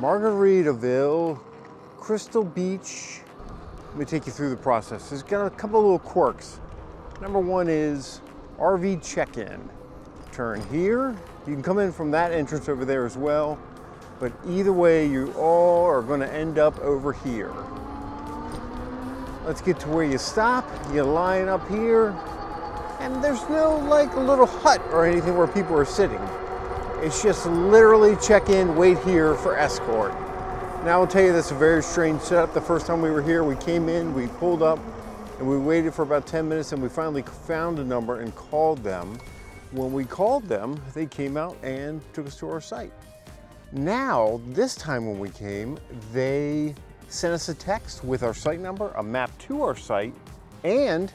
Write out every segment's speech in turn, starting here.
Margaritaville, Crystal Beach. Let me take you through the process. It's got a couple of little quirks. Number one is RV check-in. Turn here. You can come in from that entrance over there as well, but either way, you all are going to end up over here. Let's get to where you stop. You line up here, and there's no like a little hut or anything where people are sitting. It's just literally check in, wait here for escort. Now I'll tell you, this is a very strange setup. The first time we were here, we came in, we pulled up, and we waited for about 10 minutes, and we finally found a number and called them. When we called them, they came out and took us to our site. Now, this time when we came, they sent us a text with our site number, a map to our site, and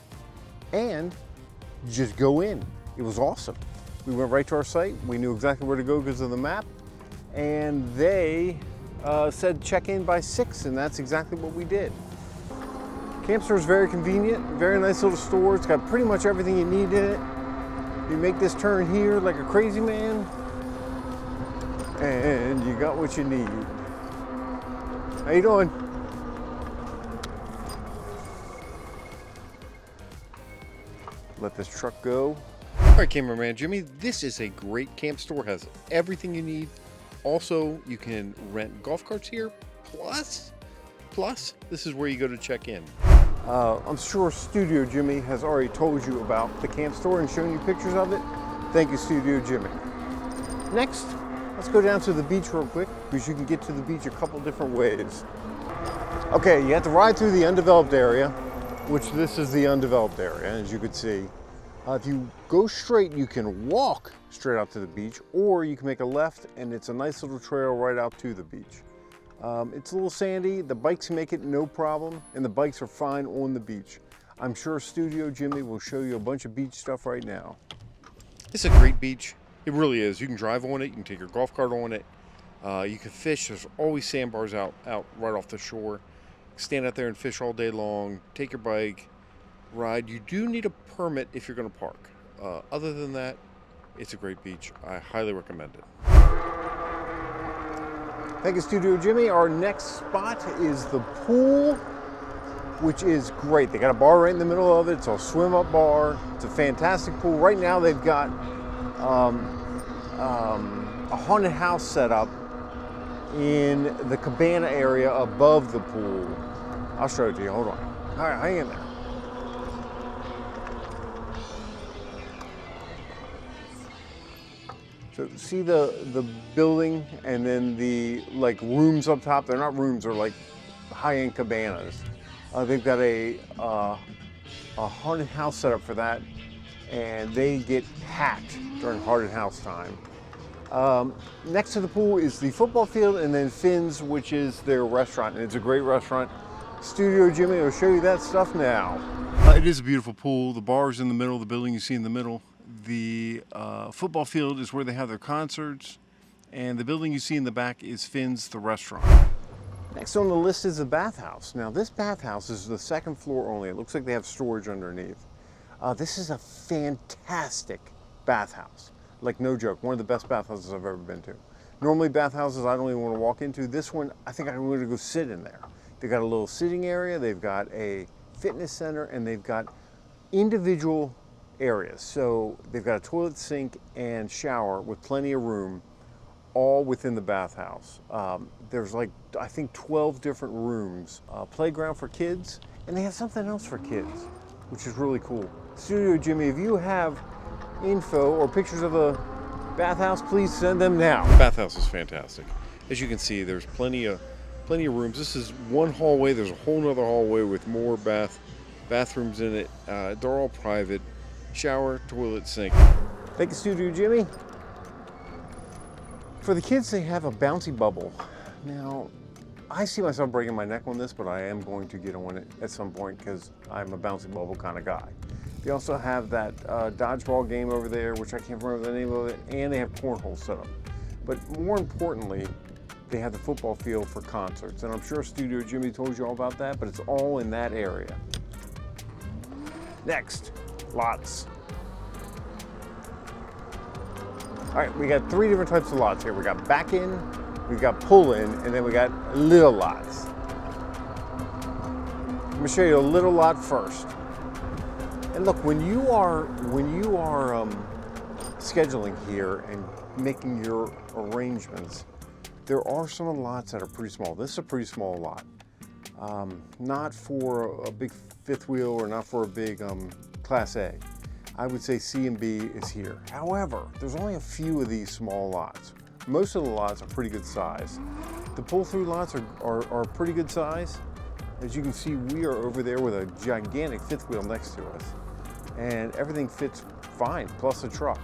just go in. It was awesome. We went right to our site. We knew exactly where to go because of the map, and they said check in by 6, and that's exactly what we did. Camp store is very convenient, very nice little store. It's got pretty much everything you need in it. You make this turn here like a crazy man, and you got what you need. How you doing? Let this truck go. All right, cameraman Jimmy, this is a great camp store. Has everything you need. Also, you can rent golf carts here. Plus, this is where you go to check in. I'm sure Studio Jimmy has already told you about the camp store and shown you pictures of it. Thank you, Studio Jimmy. Next, let's go down to the beach real quick, because you can get to the beach a couple different ways. Okay, you have to ride through the undeveloped area, which this is the undeveloped area, as you can see. If you go straight, you can walk straight out to the beach, or you can make a left, and it's a nice little trail right out to the beach. It's a little sandy. The bikes make it no problem, and the bikes are fine on the beach. I'm sure Studio Jimmy will show you a bunch of beach stuff right now. It's a great beach. It really is. You can drive on it. You can take your golf cart on it. You can fish. There's always sandbars out right off the shore. Stand out there and fish all day long. Take your bike, ride. You do need a permit if you're going to park. Other than that, it's a great beach. I highly recommend it. Thank you, Studio Jimmy. Our next spot is the pool, which is great. They got a bar right in the middle of it. It's a swim-up bar. It's a fantastic pool. Right now, they've got a haunted house set up in the cabana area above the pool. I'll show it to you. Hold on. All right, hang in there. So see the building and then the like rooms up top. They're not rooms, they're like high-end cabanas. They've got a haunted house set up for that, and they get packed during haunted house time. Next to the pool is the football field, and then Finn's, which is their restaurant, and it's a great restaurant. Studio Jimmy will show you that stuff now. It is a beautiful pool. The bar is in the middle of the building. You see in the middle. The football field is where they have their concerts, and the building you see in the back is Finn's, the restaurant. Next on the list is the bathhouse. Now this bathhouse is the second floor only. It looks like they have storage underneath. This is a fantastic bathhouse. Like no joke, one of the best bathhouses I've ever been to. Normally bathhouses I don't even want to walk into. This one, I think I want to go sit in there. They've got a little sitting area, they've got a fitness center, and they've got individual areas. So they've got a toilet, sink, and shower with plenty of room, all within the bathhouse. There's like, I think 12 different rooms. Playground for kids, and they have something else for kids, which is really cool. Studio Jimmy, if you have info or pictures of the bathhouse, please send them now. The bathhouse is fantastic. As you can see, there's plenty of rooms. This is one hallway. There's a whole nother hallway with more bathrooms in it. They're all private. Shower, toilet, sink. Thank you, Studio Jimmy. For the kids, they have a bouncy bubble. Now, I see myself breaking my neck on this, but I am going to get on it at some point because I'm a bouncy bubble kind of guy. They also have that dodgeball game over there, which I can't remember the name of it, and they have cornhole set up. But more importantly, they have the football field for concerts, and I'm sure Studio Jimmy told you all about that, but it's all in that area. Next, lots. All right, we got 3 different types of lots here. We got back in, we've got pull-in, and then we got little lots. Let me show you a little lot first. And look, when you are scheduling here and making your arrangements, there are some lots that are pretty small. This is a pretty small lot. Not for a big fifth wheel or not for a big Class A. I would say C and B is here. However, there's only a few of these small lots. Most of the lots are pretty good size. The pull-through lots are pretty good size. As you can see, we are over there with a gigantic fifth wheel next to us, and everything fits fine, plus a truck.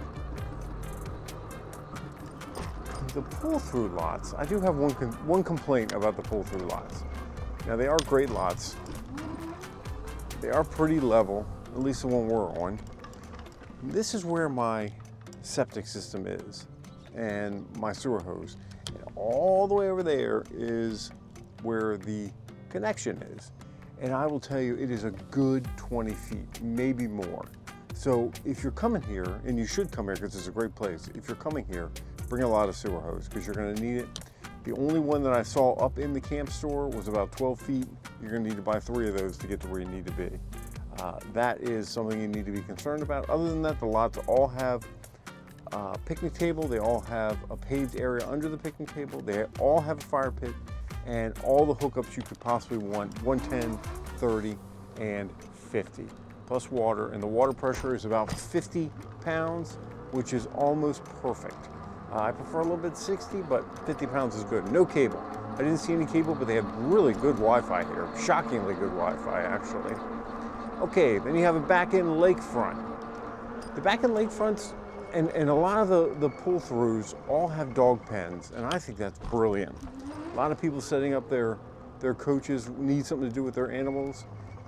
The pull-through lots, I do have one complaint about the pull-through lots. Now, they are great lots. They are pretty level, at least the one we're on. This is where my septic system is and my sewer hose. And all the way over there is where the connection is. And I will tell you, it is a good 20 feet, maybe more. So if you're coming here, and you should come here because it's a great place, if you're coming here, bring a lot of sewer hose because you're going to need it. The only one that I saw up in the camp store was about 12 feet. You're going to need to buy 3 of those to get to where you need to be. That is something you need to be concerned about. Other than that, the lots all have a picnic table. They all have a paved area under the picnic table. They all have a fire pit and all the hookups you could possibly want, 110, 30, and 50, plus water. And the water pressure is about 50 pounds, which is almost perfect. I prefer a little bit 60, but 50 pounds is good. No cable. I didn't see any cable, but they have really good Wi-Fi here. Shockingly good Wi-Fi, actually. Okay, then you have a back-end lakefront. The back-end lakefronts and a lot of the pull-throughs all have dog pens, and I think that's brilliant. A lot of people setting up their coaches need something to do with their animals,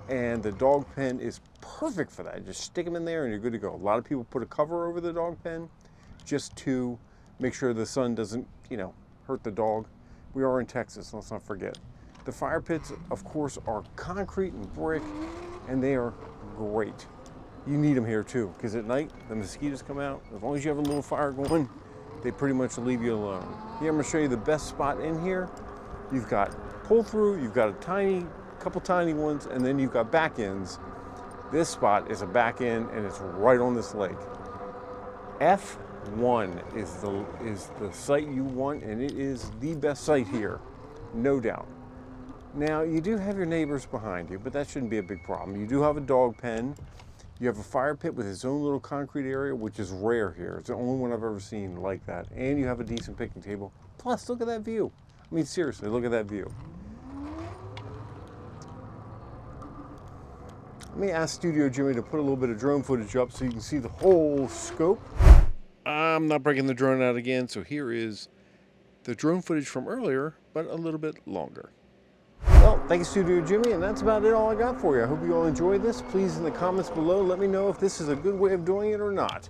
and the dog pen is perfect for that. Just stick them in there and you're good to go. A lot of people put a cover over the dog pen just to make sure the sun doesn't, hurt the dog. We are in Texas, let's not forget. The fire pits, of course, are concrete and brick, and they are great. You need them here too, because at night, the mosquitoes come out. As long as you have a little fire going, they pretty much leave you alone. Here, I'm gonna show you the best spot in here. You've got pull through, you've got a couple tiny ones, and then you've got back ends. This spot is a back end, and it's right on this lake. F1 is the site you want, and it is the best site here, no doubt. Now, you do have your neighbors behind you, but that shouldn't be a big problem. You do have a dog pen. You have a fire pit with its own little concrete area, which is rare here. It's the only one I've ever seen like that. And you have a decent picnic table. Plus, look at that view. I mean, seriously, look at that view. Let me ask Studio Jimmy to put a little bit of drone footage up so you can see the whole scope. I'm not breaking the drone out again, so here is the drone footage from earlier, but a little bit longer. Well, thank you, Studio Jimmy, and that's about it all I got for you. I hope you all enjoyed this. Please, in the comments below, let me know if this is a good way of doing it or not.